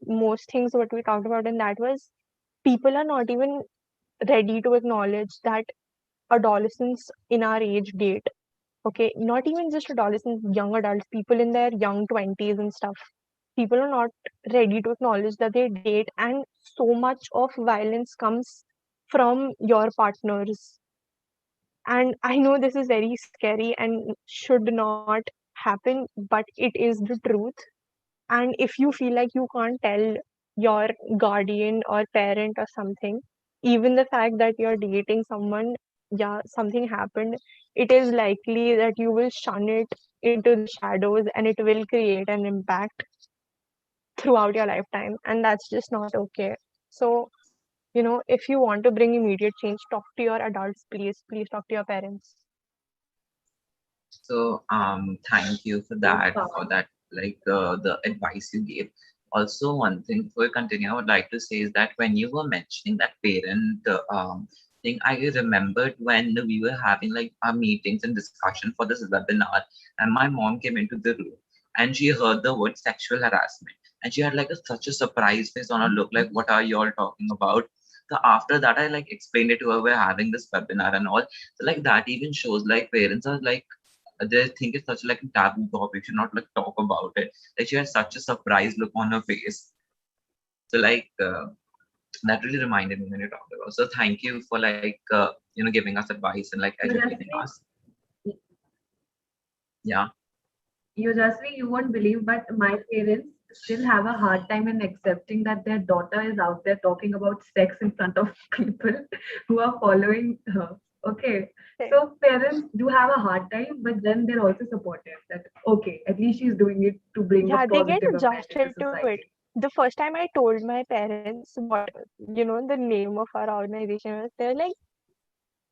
most things what we talked about in that was people are not even ready to acknowledge that adolescents in our age date. Okay, not even just adolescents, young adults, people in their young 20s and stuff. People are not ready to acknowledge that they date, and so much of violence comes from your partners. And I know this is very scary and should not happen, but it is the truth. And if you feel like you can't tell your guardian or parent or something, even the fact that you're dating someone something happened, it is likely that you will shun it into the shadows and it will create an impact throughout your lifetime. And that's just not okay. So, if you want to bring immediate change, talk to your adults, please. Please talk to your parents. So thank you for that, like the advice you gave. Also, one thing before we continue, I would like to say is that when you were mentioning that parent thing, I remembered when we were having like our meetings and discussion for this webinar, and my mom came into the room and she heard the word sexual harassment, and she had like such a surprise face on her look, like, what are you all talking about? So after that, I like explained it to her, we're having this webinar and all. So like that even shows like parents are like they think it's such like a taboo topic. We should not like talk about it. Like she had such a surprised look on her face. So like that really reminded me when you talked about. So thank you for like giving us advice and like educating us. Yeah. You won't believe, but my parents still have a hard time in accepting that their daughter is out there talking about sex in front of people who are following her. Okay. So parents do have a hard time, but then they're also supportive that okay, at least she's doing it to bring a Yeah, they get positive effect in the adjusted to it. society. The first time I told my parents what, the name of our organization was, they're like,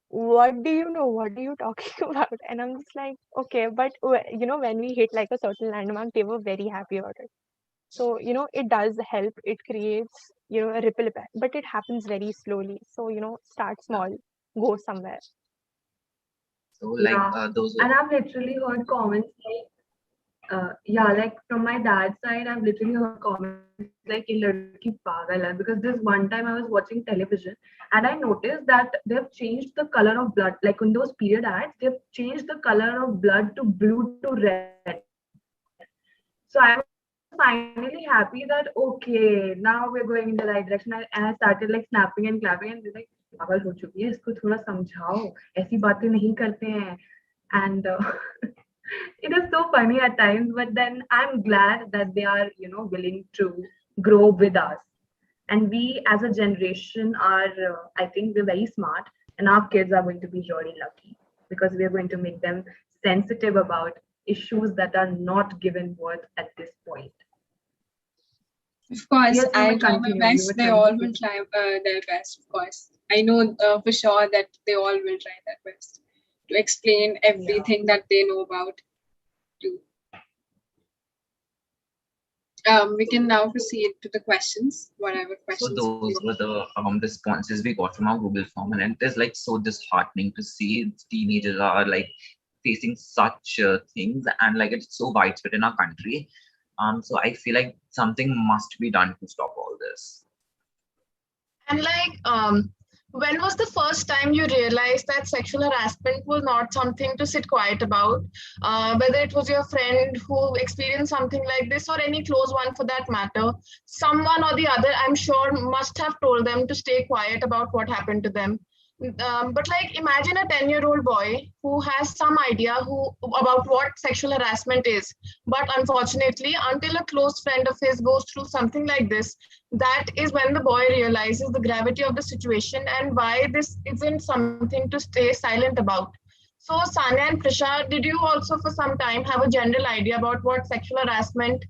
what do you know? What are you talking about? And I'm just like, okay, but when we hit like a certain landmark, they were very happy about it. So, it does help. It creates, a ripple effect, but it happens very slowly. So, start small, go somewhere. So like Yeah, those and I've literally heard comments like yeah, like from my dad's side, I've literally heard comments like "ये लड़की पागल है," because this one time I was watching television and I noticed that they've changed the color of blood. Like in those period ads, they've changed the color of blood to blue to red. So I was finally happy that okay, now we're going in the right direction. And I started like snapping and clapping and they're like, पागल हो चुकी है, इसको थोड़ा समझाओ, ऐसी बातें नहीं करते हैं. And it is so funny at times, but then I'm glad that they are willing to grow with us. And we as a generation are I think we're very smart, and our kids are going to be really lucky because we are going to make them sensitive about issues that are not given worth at this point. Of course, Yes, you I'll may try my continue. You best. were They trying to all will say. try their best, of course. I know for sure that they all will try their best to explain everything that they know about you. We can now proceed to the questions, whatever So questions. those were the responses we got from our Google form, and it is like so disheartening to see teenagers are like facing such things, and like it's so widespread in our country. So I feel like something must be done to stop all this. And like, when was the first time you realized that sexual harassment was not something to sit quiet about? Whether it was your friend who experienced something like this or any close one for that matter, someone or the other, I'm sure, must have told them to stay quiet about what happened to them. But like, imagine a 10-year-old boy who has some idea about what sexual harassment is, but unfortunately, until a close friend of his goes through something like this, that is when the boy realizes the gravity of the situation and why this isn't something to stay silent about. So, Sanya and Prisha, did you also for some time have a general idea about what sexual harassment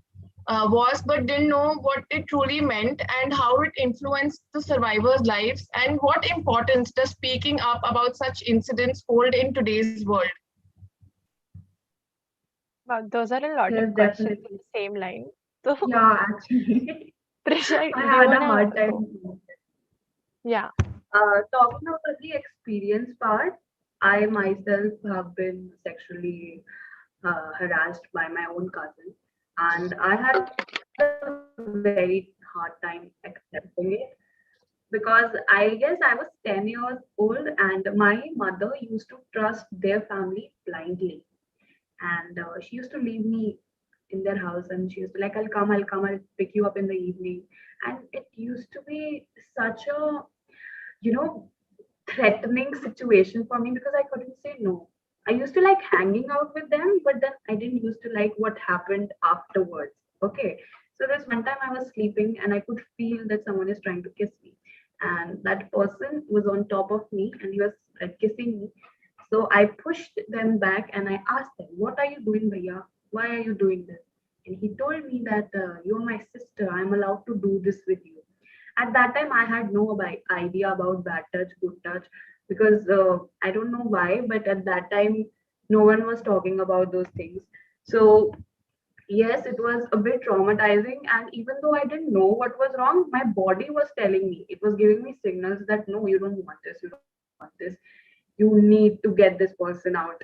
was, but didn't know what it truly meant and how it influenced the survivors' lives? And what importance does speaking up about such incidents hold in today's world? Wow, those are a lot Yes, of questions in definitely. the same line. So, Yeah, actually, Prisha, I do you had a wanna hard go? time. Yeah. Talking about the experience part, I myself have been sexually harassed by my own cousin, and I had a very hard time accepting it because I guess I was 10 years old and my mother used to trust their family blindly. And she used to leave me in their house and she used to like, I'll pick you up in the evening. And it used to be such a, you know, threatening situation for me because I couldn't say no. I used to like hanging out with them, but then I didn't used to like what happened afterwards. Okay. So there's one time I was sleeping and I could feel that someone is trying to kiss me. and that person was on top of me and he was kissing me. So I pushed them back and I asked them, "What are you doing, Bhaiya? Why are you doing this?" And he told me that you're my sister. I'm allowed to do this with you. At that time, I had no idea about bad touch, good touch, because I don't know why, but at that time, no one was talking about those things. So yes, it was a bit traumatizing. And even though I didn't know what was wrong, my body was telling me, it was giving me signals that no, you don't want this, you don't want this. You need to get this person out.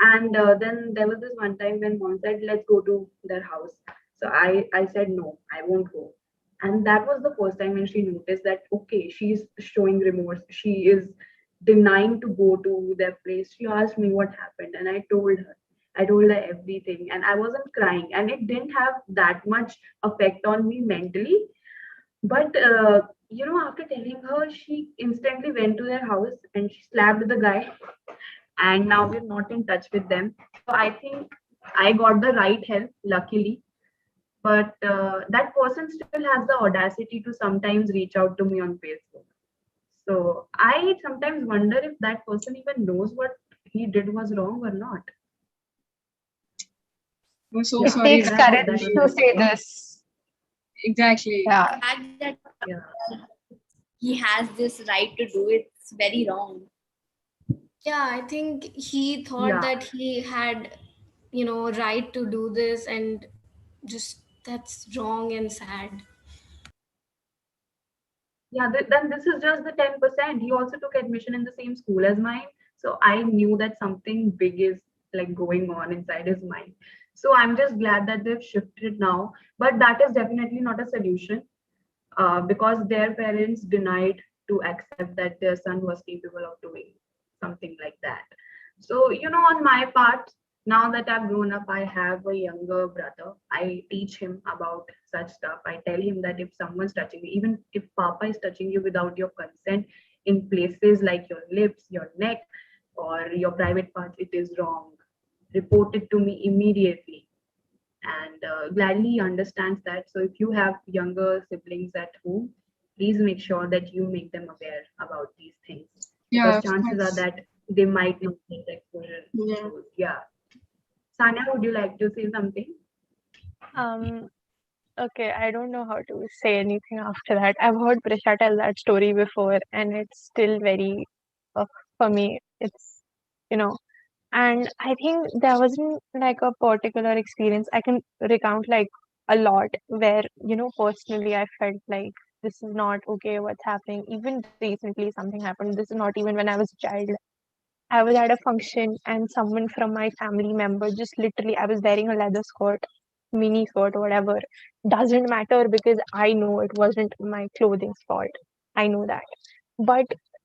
And then there was this one time when mom said, "Let's go to their house." So I said, "No, I won't go." And that was the first time when she noticed that, okay, she's showing remorse. She is denying to go to their place. She asked me what happened, and I told her. I told her everything, and I wasn't crying, and it didn't have that much effect on me mentally. But after telling her, she instantly went to their house and she slapped the guy, and now we're not in touch with them. So I think I got the right help, luckily. But that person still has the audacity to sometimes reach out to me on Facebook. So I sometimes wonder if that person even knows what he did was wrong or not. I'm so It Yeah, sorry takes that that courage happened that to was to you. my say thought. this. Exactly. Yeah. The fact that Yeah, he has this right to do it's very wrong. Yeah, I think he thought yeah. that he had, right to do this, and just that's wrong and sad. Yeah, then this is just the 10%. He also took admission in the same school as mine. So I knew that something big is like going on inside his mind. So I'm just glad that they've shifted now. But that is definitely not a solution, because their parents denied to accept that their son was capable of doing something like that. So, on my part, now that I've grown up, I have a younger brother. I teach him about such stuff. I tell him that if someone's touching you, even if Papa is touching you without your consent in places like your lips, your neck, or your private parts, it is wrong. Report it to me immediately. And gladly he understands that. So if you have younger siblings at home, please make sure that you make them aware about these things, Yeah, because of chances are course. that they might not get exposure to Yeah. those. Yeah. Sanya, would you like to say something? Um, okay, I don't know how to say anything after that. I've heard Prisha tell that story before, and it's still very, uh, for me, it's, you know, and I think there wasn't like a particular experience. I can recount like a lot where, personally I felt like this is not okay, what's happening. Even recently, something happened. This is not even when I was a child. I was at a function and someone from my family member just literally, I was wearing a leather skirt, mini skirt, whatever. Doesn't matter because I know it wasn't my clothing's fault. I know that. But,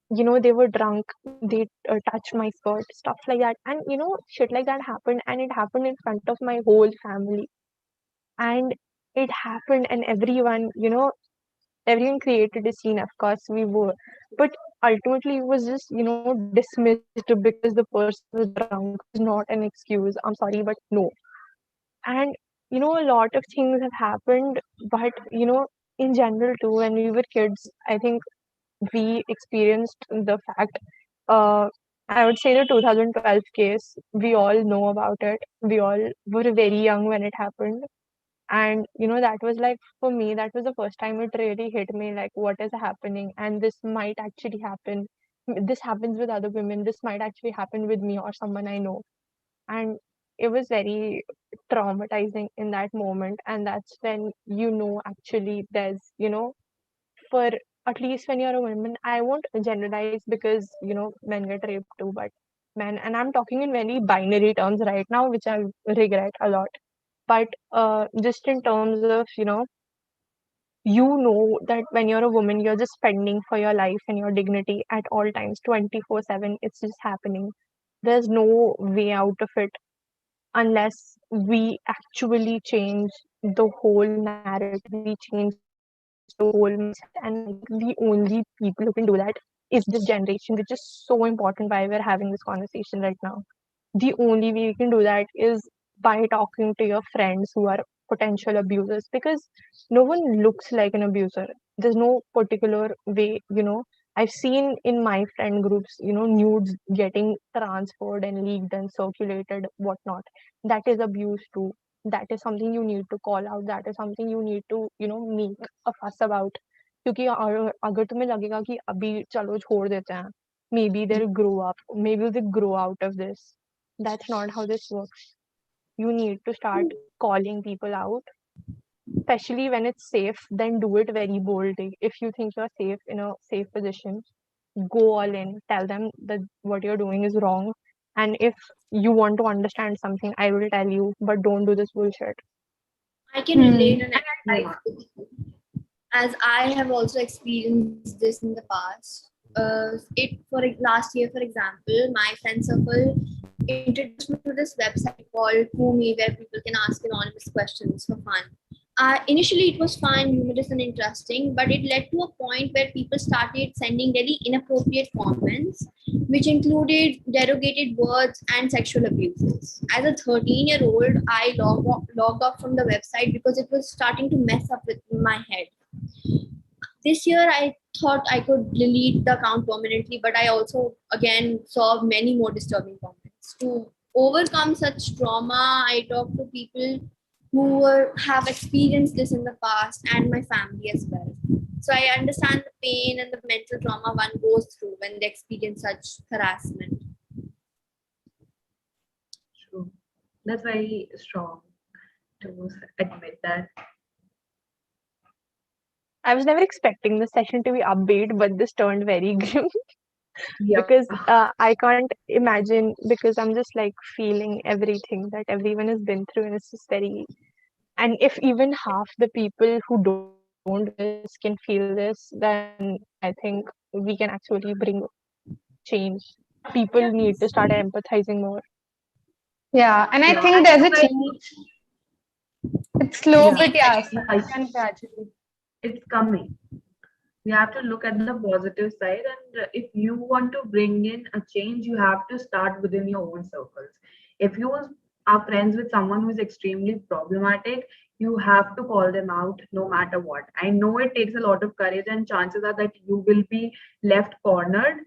they were drunk, they touched my skirt, stuff like that. And, shit like that happened and it happened in front of my whole family. And it happened and everyone created a scene, of course we were, but ultimately it was just dismissed because the person was drunk, which is not an excuse. I'm sorry, but no. And a lot of things have happened, but in general too, when we were kids, I think we experienced the fact, uh I would say the 2012 case, we all know about it. We all were very young when it happened, and that was like, for me, that was the first time it really hit me, like what is happening, and this might actually happen. This happens with other women, this might actually happen with me or someone I know. And it was very traumatizing in that moment, and that's when actually there's for at least when you're a woman, I won't generalize because men get raped too, but men, and I'm talking in very binary terms right now, which I regret a lot. But just in terms of that when you're a woman, you're just spending for your life and your dignity at all times, 24/7. It's just happening. There's no way out of it unless we actually change the whole narrative, we change the whole mindset. And I think the only people who can do that is this generation, which is so important why we're having this conversation right now. The only way you can do that is by talking to your friends who are potential abusers, because no one looks like an abuser. There's no particular way, I've seen in my friend groups, nudes getting transferred and leaked and circulated, whatnot. That is abuse too. That is something you need to call out. That is something you need to, make a fuss about. क्योंकि अगर तुम्हें लगेगा कि अभी चलो छोड़ देते हैं, maybe they'll grow up, maybe they grow out of this. That's not how this works. You need to start calling people out, especially when it's safe. Then do it very boldly. If you think you're safe in a safe position, go all in, tell them that what you're doing is wrong, and if you want to understand something, I will tell you, but don't do this bullshit. I can relate and empathize with you, as I have also experienced this in the past. Last year, for example, my friend circle introduced me to this website called Kumi, where people can ask anonymous questions for fun. Initially, it was fun, humorous, and interesting, but it led to a point where people started sending really inappropriate comments, which included derogated words and sexual abuses. As a 13-year-old, I logged off from the website because it was starting to mess up with my head. This year, I thought I could delete the account permanently, but I also again saw many more disturbing comments. To overcome such trauma, I talked to people who have experienced this in the past, and my family as well. So I understand the pain and the mental trauma one goes through when they experience such harassment. True. That's very strong to admit that. I was never expecting the session to be upbeat, but this turned very grim. Yeah. Because I can't imagine, because I'm just like feeling everything that everyone has been through, and it's just very. And if even half the people who don't do this can feel this, then I think we can actually bring change. People need to start empathizing more. Yeah, and I Yeah. think And there's you a guys change. need, It's slow, yeah, but yeah, yeah, and gradually. it's coming. We have to look at the positive side, and if you want to bring in a change, you have to start within your own circles. If you are friends with someone who is extremely problematic, you have to call them out no matter what. I know it takes a lot of courage, and chances are that you will be left cornered,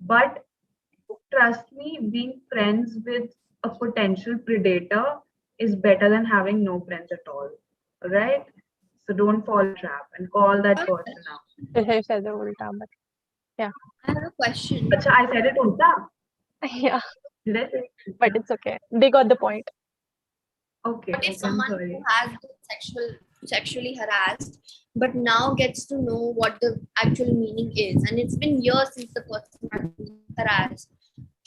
but trust me, being friends with a potential predator is better than having no friends at all. Right? So don't fall in the trap and call that person out. I said the ulta, but yeah. I have a question. Acha, I said it ulta. Yeah, Did I say it but ulta? it's okay. They got the point. Okay, What if okay, I'm someone who sorry. has been sexually harassed but now gets to know what the actual meaning is, and it's been years since the person has been harassed?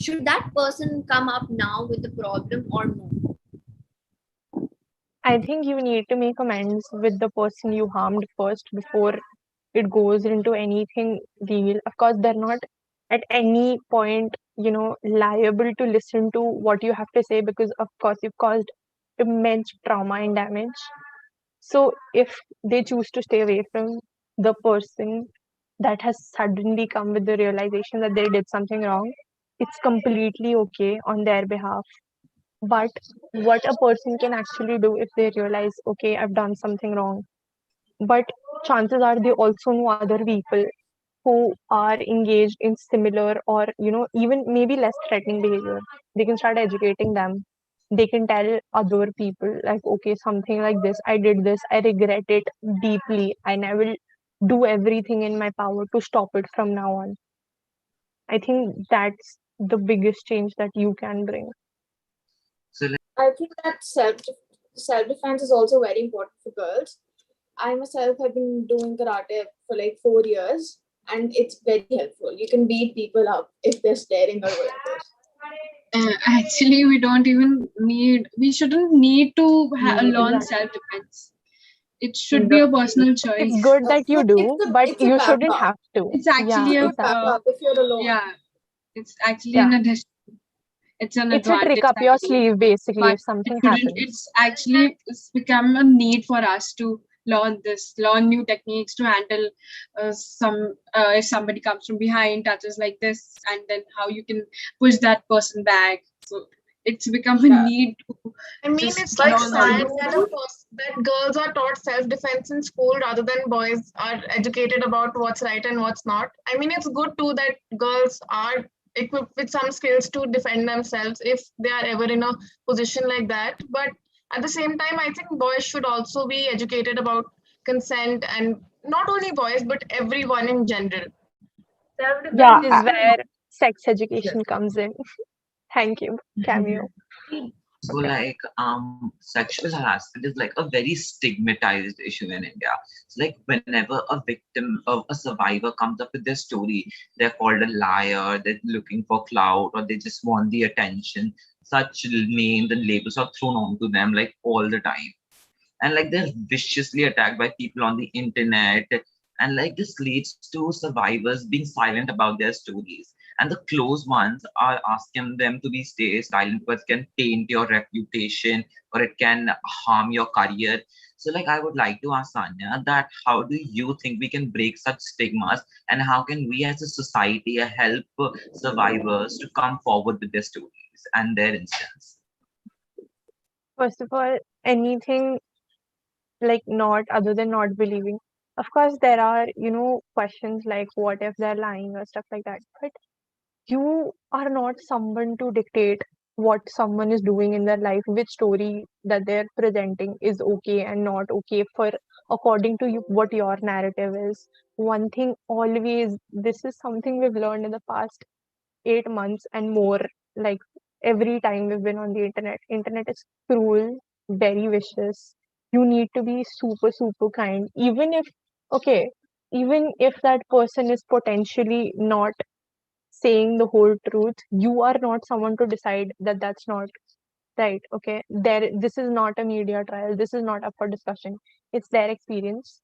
Should that person come up now with the problem or no? I think you need to make amends with the person you harmed first before it goes into anything real. Of course, they're not at any point, liable to listen to what you have to say, because, of course, you've caused immense trauma and damage. So, if they choose to stay away from the person that has suddenly come with the realization that they did something wrong, it's completely okay on their behalf. But what a person can actually do if they realize, okay, I've done something wrong, but chances are they also know other people who are engaged in similar, or even maybe less threatening behavior. They can start educating them. They can tell other people, like, okay, something like this, I did this, I regret it deeply, and I will do everything in my power to stop it from now on. I think that's the biggest change that you can bring. I think that self defense is also very important for girls. I myself have been doing karate for like 4 years, and it's very helpful. You can beat people up if they're staring or whatever. Actually, we shouldn't need to learn Exactly. self-defense. It should be a personal choice. It's good that you do, but It's a you shouldn't backup. have to. It's Yeah, actually It's a a exactly. backup if you're alone. yeah. It's actually Yeah. an addition. It's an It's a trick advantage up that your we do, sleeve, basically, but if something happens. it's become a need for us to learn new techniques to handle if somebody comes from behind, touches like this, and then how you can push that person back. So It's become a Yeah. need to I mean, just it's learn like But all sad these that things. that girls are taught self-defense in school rather than boys are educated about what's right and what's not. I mean, it's good too that girls are equipped with some skills to defend themselves if they are ever in a position like that. But at the same time, I think boys should also be educated about consent, and not only boys but everyone in general. Yeah, self-defense This is is not where sex yes. education comes in. Thank you, Cameo. So like sexual harassment is like a very stigmatized issue in India. So like whenever a victim of a survivor comes up with their story, they're called a liar, they're looking for clout, or they just want the attention. Such names and labels are thrown onto them like all the time. And like they're viciously attacked by people on the internet, and like this leads to survivors being silent about their stories, and the close ones are asking them to be stay silent because it can taint your reputation or it can harm your career. So like I would like to ask Sanya that how do you think we can break such stigmas, and how can we as a society help survivors to come forward with their stories and their instance? First of all, anything like not other than not believing. Of course, there are, questions like what if they're lying or stuff like that. But you are not someone to dictate what someone is doing in their life, which story that they're presenting is okay and not okay for according to you, what your narrative is. One thing always, this is something we've learned in the past 8 months and more. Like every time we've been on the internet is cruel, very vicious. You need to be super, super kind. Okay, even if that person is potentially not saying the whole truth, you are not someone to decide that that's not right. Okay, this is not a media trial. This is not up for discussion. It's their experience.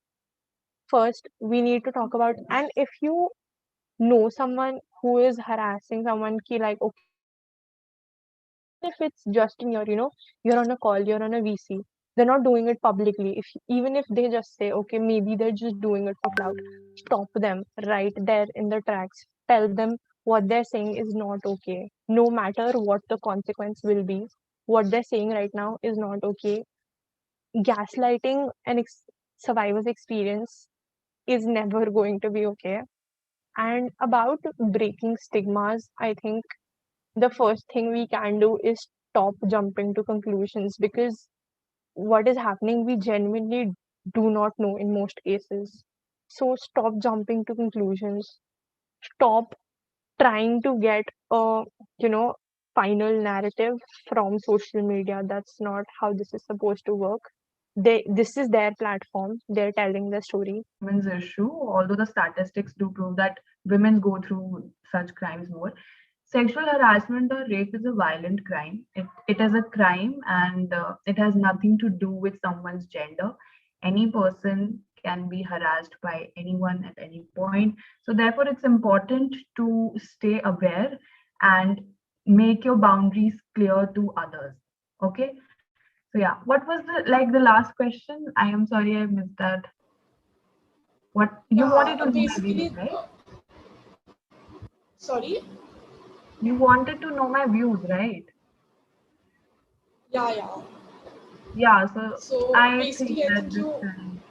First, we need to talk about, and if you know someone who is harassing someone, ki like okay, even if it's just in your, you're on a call, you're on a VC, they're not doing it publicly. If even if they just say, okay, maybe they're just doing it for clout, stop them right there in the tracks. Tell them what they're saying is not okay. No matter what the consequence will be, what they're saying right now is not okay. Gaslighting an survivor's experience is never going to be okay. And about breaking stigmas, I think the first thing we can do is stop jumping to conclusions, because what is happening we genuinely do not know in most cases. So stop jumping to conclusions. Stop trying to get a you know final narrative from social media. That's not how this is supposed to work. This is their platform, they're telling the story. Women's issue, although the statistics do prove that women go through such crimes more. Sexual harassment or rape is a violent crime. It is a crime, and it has nothing to do with someone's gender. Any person can be harassed by anyone at any point. So, therefore, it's important to stay aware and make your boundaries clear to others. Okay. So, yeah, what was the last question? I am sorry I missed that. What you wanted Yeah, to know my views, basically, right? sorry. You wanted to know my views, right? Yeah, yeah. Yeah, so So I think basically, I that think this you, time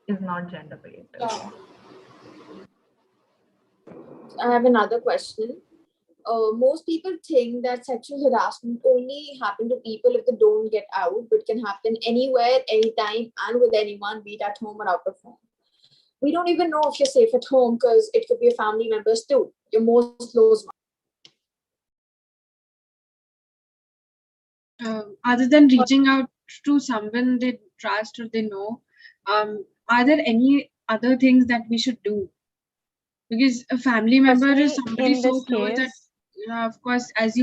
is not gender based. yeah. I have another question. Most people think that sexual harassment only happen to people if they don't get out, but can happen anywhere, anytime, and with anyone, be it at home or out of home. We don't even know if you're safe at home because it could be your family members too, your most close ones. Other than reaching out to someone they trust or they know, are there any other things that we should do? Because a family member is Firstly, somebody in so this close that, case, of course, as you